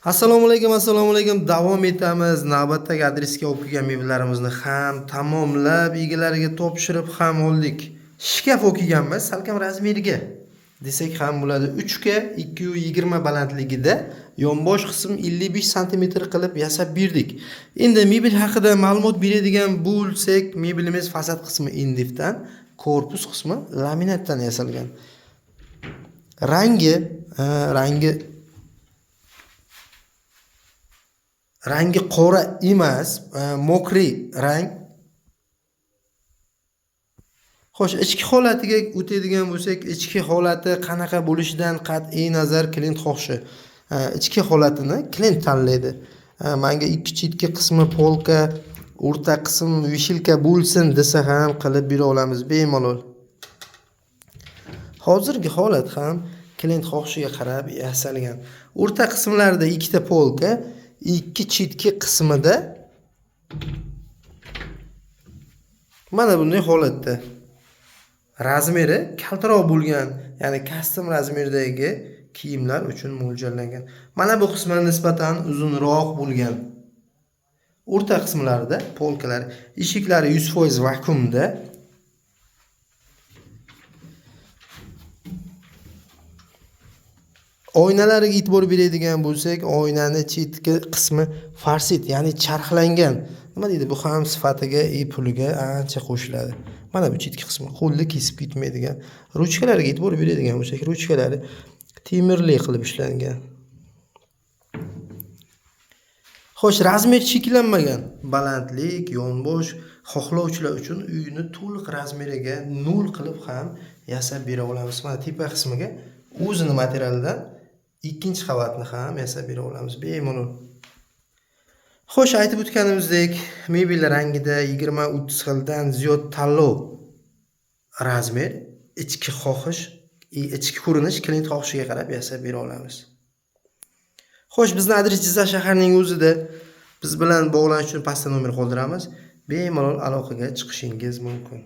Assalomu alaykum. Davom etamiz. Navbatdagi adresga olib kelgan mebellarimizni ham tamomlab, egalariga topshirib ham oldik. Shkaf olib kelganmiz, salkam razmeriga desak ham bo'ladi. 3 ga 220 balandligida, yonbosh qism 55 sm qilib yasab berdik. Endi mebel haqida ma'lumot beradigan bo'lsak, mebelimiz fasad qismi indifdan, korpus qismi laminatdan yasalgan. Rangi qora emas, mokriy rang. Xo'sh, ichki holatiga o'tadigan bo'lsak, ichki holati qanaqa bo'lishidan qat'iy nazar klient xohishi. Ichki holatini klient tanlaydi. Menga ikki chetki qismi polka, o'rta qism vishilka bo'lsin desa ham qilib bera olamiz bemalol. Hozirgi holat ham klient xohishiga qarab yasalgan. O'rta qismlarda ikkita polka, ikki chetki qismida mana bunday holatda razmeri kaltaroq bo'lgan, ya'ni custom razmerdagi kiyimlar uchun mo'ljallangan. Mana bu qismi nisbatan uzunroq bo'lgan. O'rta qismlarida polkalar, eshiklari 100% vakuumda. Oynalariga e'tibor beradigan bo'lsak, oynani chetki qismi farsit, ya'ni charxlangan. Nima deydi? Bu ham sifatiga, puliga ancha qo'shiladi. Mana bu chetki qismi qo'lda kesib ketmaydigan. Ruchkalariga e'tibor beradigan bo'lsak, ruchkalari temirli qilib ishlangan. Xo'sh, razmer cheklanmagan. Balandlik, yonbosh xohlovchilar uchun uyni to'liq razmeriga 0 qilib ham yasab bera olamiz. Mana tepa qismiga o'zini materialdan ikkinchi qavatni ham yasab bera olamiz bemalol. Xo'sh, aytib o'tganimizdek, mebel rangida 20-30 xildan ziyod tanlov razmer, ichki ko'rinish klient xohishiga qarab yasab bera olamiz. Xo'sh, bizning adres Jizzax shaharining o'zida. Biz bilan bog'lanish uchun pastda nomer qoldiramiz. Bemalol aloqaga chiqishingiz mumkin.